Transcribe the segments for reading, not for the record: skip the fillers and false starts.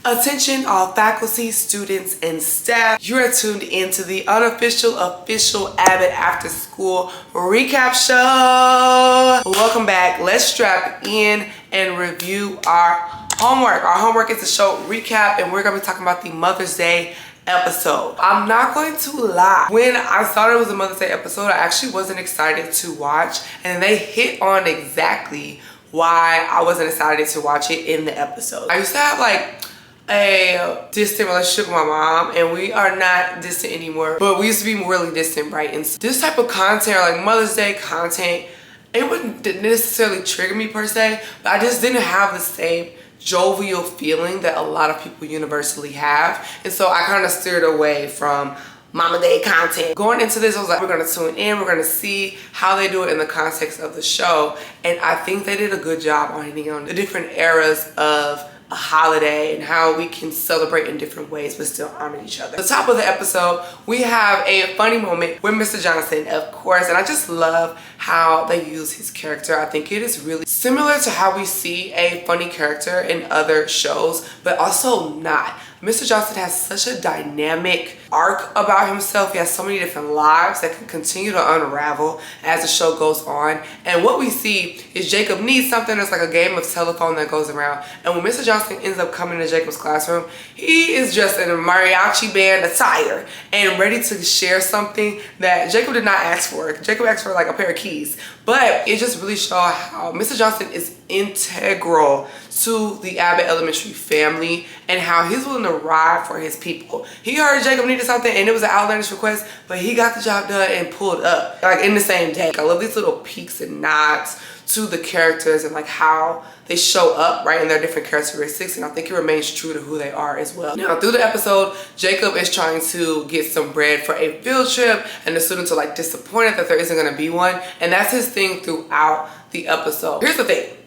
Attention all faculty, students, and staff. You are tuned into the unofficial, official Abbott After School recap show. Welcome back. Let's strap in and review our homework. Our homework is the show recap, and we're going to be talking about the Mother's Day episode. I'm not going to lie. When I thought it was a Mother's Day episode, I actually wasn't excited to watch, and they hit on exactly why I wasn't excited to watch it in the episode. I used to have like a distant relationship with my mom, and we are not distant anymore, but we used to be really distant, right? And this type of content, like Mother's Day content, it wouldn't necessarily trigger me per se, but I just didn't have the same jovial feeling that a lot of people universally have, and so I kind of steered away from Mama Day content. Going into this, I was like, we're gonna tune in, we're gonna see how they do it in the context of the show, and I think they did a good job on hitting on the different eras of a holiday and how we can celebrate in different ways but still honor each other. At the top of the episode, we have a funny moment with Mr. Johnson, of course, and I just love how they use his character. I think it is really similar to how we see a funny character in other shows, but also not. Mr. Johnson has such a dynamic arc about himself. He has so many different lives that can continue to unravel as the show goes on. And what we see is Jacob needs something. It's like a game of telephone that goes around. And when Mr. Johnson ends up coming to Jacob's classroom, he is just in a mariachi band attire and ready to share something that Jacob did not ask for. Jacob asked for like a pair of keys. But it just really shows how Mr. Johnson is integral to the Abbott Elementary family and how he's willing to ride for his people. He heard Jacob needed something and it was an outlandish request, but he got the job done and pulled up like in the same day. I love these little peeks and nods to the characters and like how they show up right in their different characteristics, and I think it remains true to who they are as well. Now through the episode, Jacob is trying to get some bread for a field trip, and the students are like disappointed that there isn't going to be one, and that's his thing throughout the episode. Here's the thing.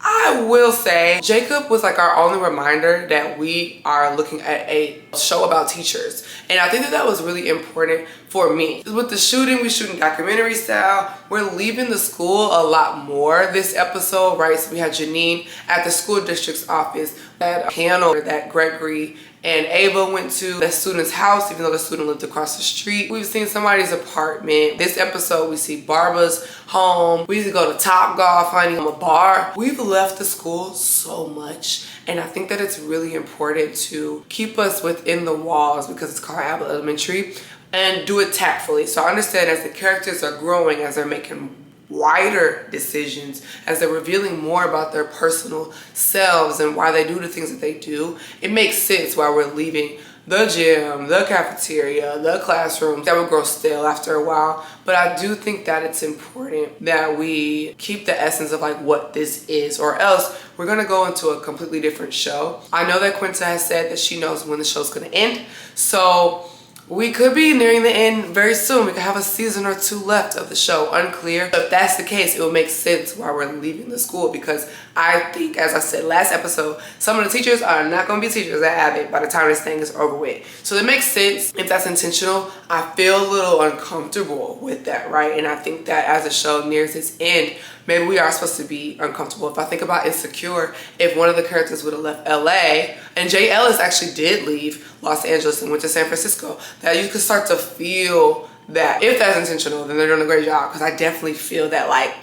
I will say Jacob was like our only reminder that we are looking at a show about teachers, and I think that that was really important for me. With the shooting, we're shooting documentary style. We're leaving the school a lot more this episode, right? So we had Janine at the school district's office, that panel that Gregory and Ava went to the student's house, even though the student lived across the street. We've seen somebody's apartment. This episode, we see Barbara's home. We used to go to Top Golf, honey, a bar. We've left the school so much, and I think that it's really important to keep us within the walls because it's called Abbott Elementary, and do it tactfully. So I understand as the characters are growing, as they're making wider decisions, as they're revealing more about their personal selves and why they do the things that they do, it makes sense why we're leaving the gym, the cafeteria, the classrooms. That would grow stale after a while, but I do think that it's important that we keep the essence of like what this is, or else we're gonna go into a completely different show. I know that Quinta has said that she knows when the show's gonna end, so we could be nearing the end very soon. We could have a season or two left of the show, unclear. But if that's the case, it will make sense why we're leaving the school, because I think, as I said last episode, some of the teachers are not going to be teachers at Abbott by the time this thing is over with. So it makes sense if that's intentional. I feel a little uncomfortable with that, right? And I think that as the show nears its end, maybe we are supposed to be uncomfortable. If I think about Insecure, if one of the characters would have left LA, and Jay Ellis actually did leave Los Angeles and went to San Francisco, that you could start to feel that if that's intentional, then they're doing a great job. Because I definitely feel that like,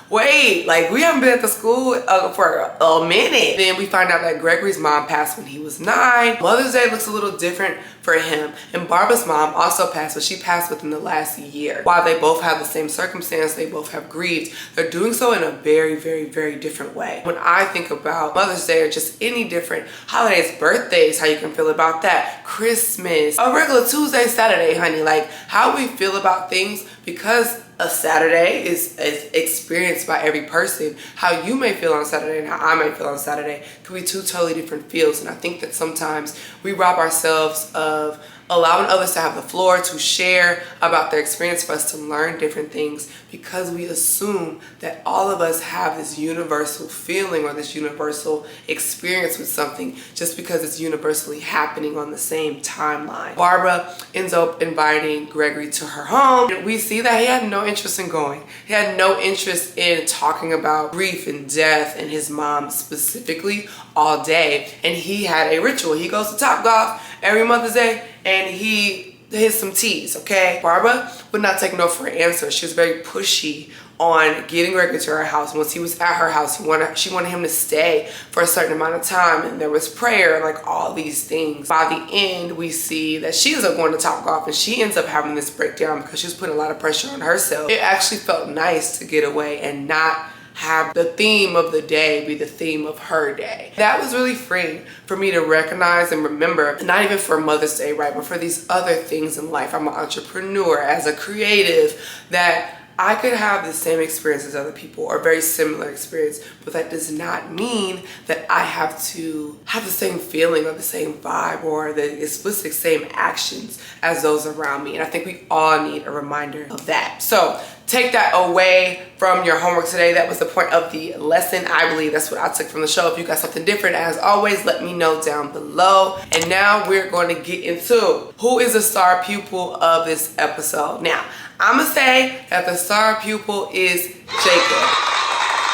wait, like we haven't been at the school for a minute. Then we find out that Gregory's mom passed when he was 9. Mother's Day looks a little different for him. And Barbara's mom also passed, but she passed within the last year. While they both have the same circumstance, they both have grieved, they're doing so in a very, very, very different way. When I think about Mother's Day or just any different holidays, birthdays, how you can feel about that, Christmas, a regular Tuesday, Saturday, honey, like how we feel about things, because a Saturday is experienced by every person. How you may feel on Saturday and how I may feel on Saturday could be two totally different feels. And I think that sometimes we rob ourselves of allowing others to have the floor to share about their experience, for us to learn different things, because we assume that all of us have this universal feeling or this universal experience with something just because it's universally happening on the same timeline. Barbara ends up inviting Gregory to her home, and we see that he had no interest in going. He had no interest in talking about grief and death and his mom specifically all day. And he had a ritual. He goes to Topgolf every Mother's Day and he hits some teas, okay? Barbara would not take no for an answer. She was very pushy on getting Gregory to her house. Once he was at her house, she wanted him to stay for a certain amount of time, and there was prayer and like all these things. By the end, we see that she ends up going to Topgolf, and she ends up having this breakdown because she was putting a lot of pressure on herself. It actually felt nice to get away and not have the theme of the day be the theme of her day. That was really freeing for me to recognize and remember, not even for Mother's Day, right, but for these other things in life. I'm an entrepreneur, as a creative, that I could have the same experience as other people or very similar experience, but that does not mean that I have to have the same feeling or the same vibe or the explicit same actions as those around me. And I think we all need a reminder of that. So take that away from your homework today. That was the point of the lesson. I believe that's what I took from the show. If you got something different, as always, let me know down below. And now we're going to get into who is the star pupil of this episode. Now, I'm gonna say that the star pupil is Jacob.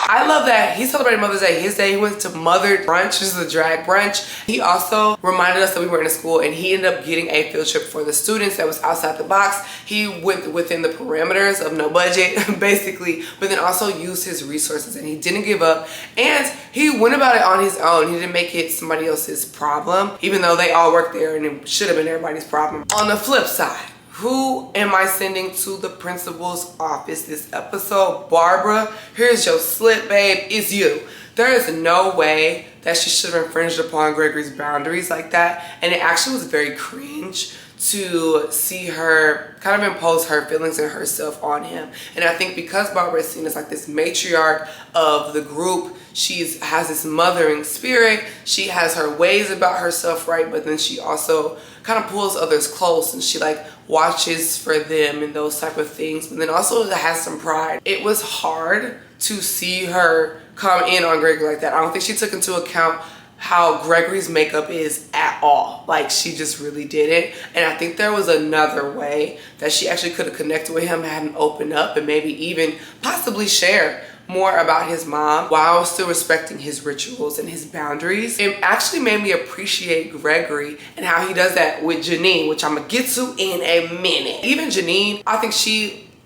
I love that he celebrated Mother's Day. His day, he went to Mother Brunch, which is a drag brunch. He also reminded us that we were in a school, and he ended up getting a field trip for the students that was outside the box. He went within the parameters of no budget, basically, but then also used his resources, and he didn't give up, and he went about it on his own. He didn't make it somebody else's problem, even though they all worked there and it should have been everybody's problem. On the flip side, who am I sending to the principal's office this episode? Barbara, here's your slip, babe. It's you. There is no way that she should have infringed upon Gregory's boundaries like that. And it actually was very cringe to see her kind of impose her feelings and herself on him. And I think because Barbara is seen as like this matriarch of the group, she has this mothering spirit. She has her ways about herself, right? But then she also kind of pulls others close, and she like watches for them and those type of things. But then also has some pride. It was hard to see her come in on Gregory like that. I don't think she took into account how Gregory's makeup is at all. Like, she just really didn't. And I think there was another way that she actually could have connected with him, had him open up, and maybe even possibly share more about his mom while still respecting his rituals and his boundaries. It actually made me appreciate Gregory and how he does that with Janine, which I'm gonna get to in a minute. Even Janine, I think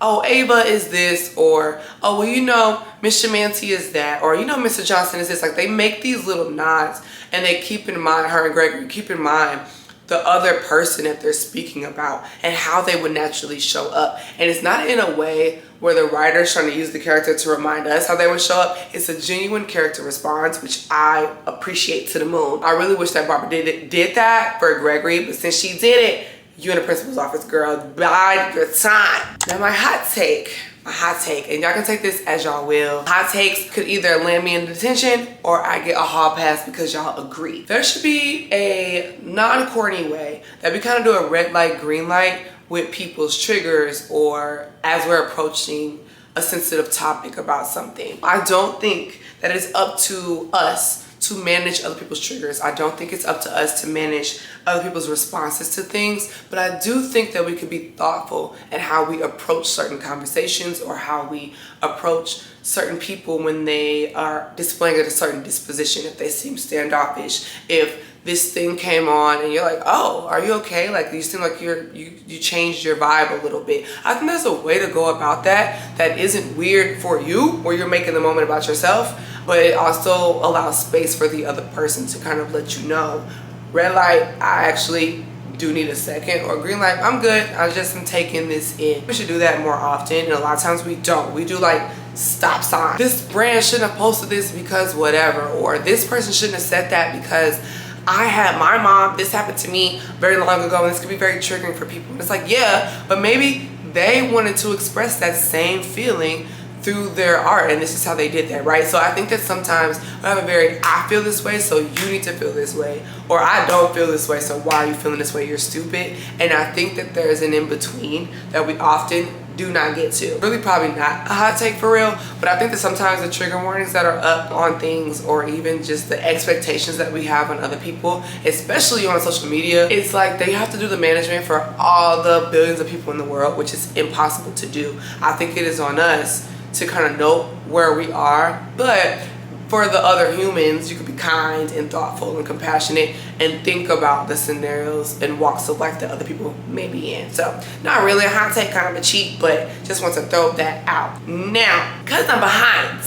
oh, Ava is this, or, oh, well, you know, Miss Shamanti is that, or, you know, Mr. Johnson is this. Like, they make these little nods, and they keep in mind, her and Gregory keep in mind the other person that they're speaking about and how they would naturally show up. And it's not in a way where the writer's trying to use the character to remind us how they would show up. It's a genuine character response, which I appreciate to the moon. I really wish that Barbara did that for Gregory, but since she did it, you in the principal's office, girl, bide your time. Now my hot take, and y'all can take this as y'all will. Hot takes could either land me in detention or I get a hall pass because y'all agree. There should be a non-corny way that we kind of do a red light, green light with people's triggers, or as we're approaching a sensitive topic about something. I don't think that it's up to us to manage other people's triggers. I don't think it's up to us to manage other people's responses to things, but I do think that we could be thoughtful in how we approach certain conversations or how we approach certain people when they are displaying a certain disposition, if they seem standoffish. If this thing came on and you're like, oh, are you okay? Like, you seem like you changed your vibe a little bit. I think there's a way to go about that that isn't weird for you, where you're making the moment about yourself, but it also allows space for the other person to kind of let you know, red light, I actually do need a second, or green light, I'm good, I just am taking this in. We should do that more often, and a lot of times we don't. We do like stop sign. This brand shouldn't have posted this because whatever, or this person shouldn't have said that because I had my mom, this happened to me very long ago, and this could be very triggering for people. And it's like, yeah, but maybe they wanted to express that same feeling through their art, and this is how they did that, right? So I think that sometimes we have a very I feel this way, so you need to feel this way, or I don't feel this way, so why are you feeling this way? You're stupid. And I think that there's an in-between that we often do not get to. Really probably not a hot take for real, but I think that sometimes the trigger warnings that are up on things, or even just the expectations that we have on other people, especially on social media, it's like they have to do the management for all the billions of people in the world, which is impossible to do. I think it is on us to kind of know where we are, but for the other humans, you could be kind and thoughtful and compassionate and think about the scenarios and walks of life that other people may be in. So not really a hot take, kind of a cheat, but just want to throw that out. Now, because I'm behind,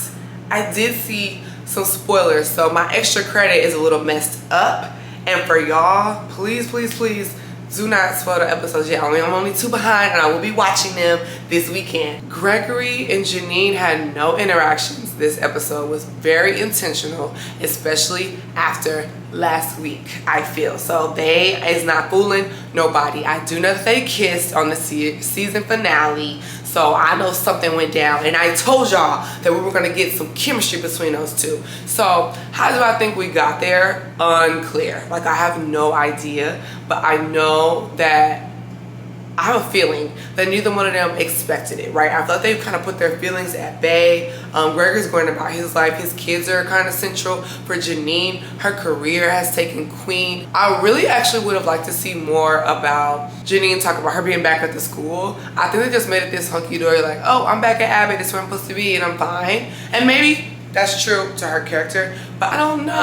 I did see some spoilers, so my extra credit is a little messed up. And for y'all, please, please, please, do not spoil the episodes yet. I'm only 2 behind, and I will be watching them this weekend. Gregory and Janine had no interactions. This episode was very intentional, especially after last week, I feel. So they is not fooling nobody. I do know that they kissed on the season finale, so I know something went down, and I told y'all that we were gonna get some chemistry between those two. So how do I think we got there? Unclear. Like, I have no idea, but I know that I have a feeling that neither one of them expected it, right? I thought they kind of put their feelings at bay. Gregory's going about his life. His kids are kind of central. For Janine, her career has taken queen. I really actually would have liked to see more about Janine talk about her being back at the school. I think they just made it this hunky-dory, like, oh, I'm back at Abbott, it's where I'm supposed to be, and I'm fine. And maybe that's true to her character, but I don't know.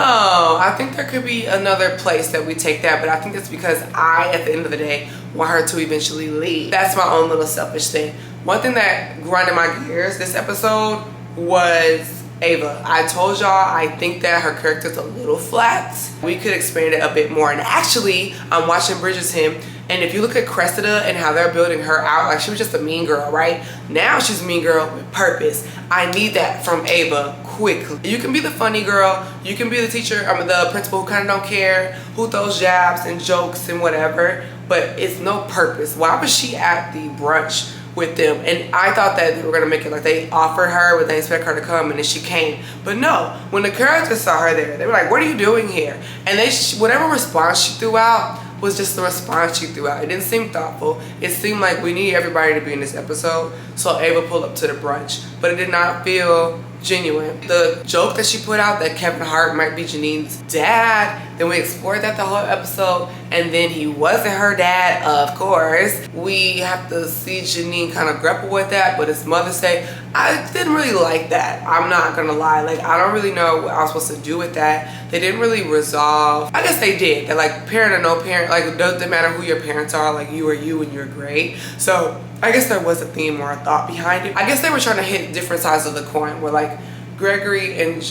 I think there could be another place that we take that, but I think that's because I, at the end of the day, want her to eventually leave. That's my own little selfish thing. One thing that grinded my gears this episode was Ava. I told y'all I think that her character's a little flat. We could expand it a bit more. And actually, I'm watching Bridgerton, and if you look at Cressida and how they're building her out, like, she was just a mean girl, right? Now she's a mean girl with purpose. I need that from Ava quickly. You can be the funny girl, you can be the teacher, the principal who kind of don't care, who throws jabs and jokes and whatever, but it's no purpose. Why was she at the brunch with them? And I thought that they were gonna make it like they offered her, but they expect her to come, and then she came. But no, when the characters saw her there, they were like, what are you doing here? And whatever response she threw out was just the response she threw out. It didn't seem thoughtful. It seemed like we need everybody to be in this episode, so Ava pulled up to the brunch, but it did not feel genuine. The joke that she put out that Kevin Hart might be Janine's dad, then we explored that the whole episode, and then he wasn't her dad, of course. We have to see Janine kind of grapple with that, but his mother say, I didn't really like that. I'm not gonna lie. Like, I don't really know what I was supposed to do with that. They didn't really resolve. I guess they did. They're like, parent or no parent, like, it doesn't matter who your parents are, like, you are you and you're great. So I guess there was a theme or a thought behind it. I guess they were trying to hit different sides of the coin, where like Gregory and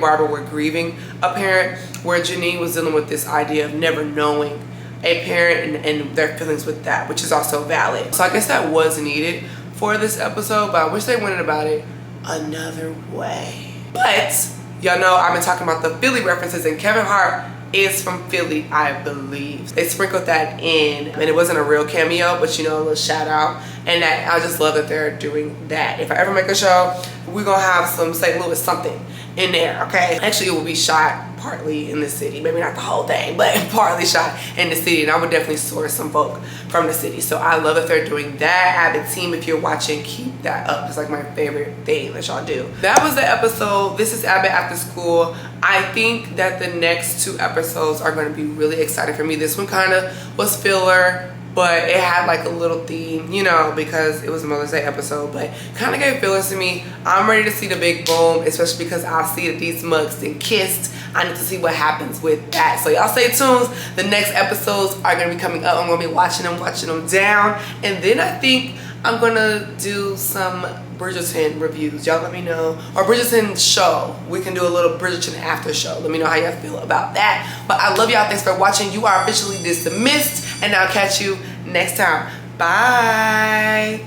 Barbara were grieving a parent, where Janine was dealing with this idea of never knowing a parent and their feelings with that, which is also valid. So I guess that was needed for this episode, but I wish they went about it another way. But y'all know I've been talking about the Philly references, and Kevin Hart is from Philly, I believe. They sprinkled that in, and it wasn't a real cameo, but you know, a little shout out. And I just love that they're doing that. If I ever make a show, we're gonna have some St. Louis something in there, okay? Actually, it will be shot partly in the city, maybe not the whole thing, but partly shot in the city, and I would definitely source some folk from the city. So I love that they're doing that. Abbott team, if you're watching, keep that up. It's like my favorite thing that y'all do. That was the episode. This is Abbott After School. I think that the next 2 episodes are going to be really exciting for me. This one kind of was filler, but it had like a little theme, you know, because it was a Mother's Day episode, but kind of gave fillers to me. I'm ready to see the big boom, especially because I see that these mugs then kissed. I need to see what happens with that. So y'all stay tuned. The next episodes are going to be coming up. I'm going to be watching them down. And then I think I'm going to do some Bridgerton reviews. Y'all let me know. Or Bridgerton show. We can do a little Bridgerton after show. Let me know how y'all feel about that. But I love y'all. Thanks for watching. You are officially dismissed. And I'll catch you next time. Bye.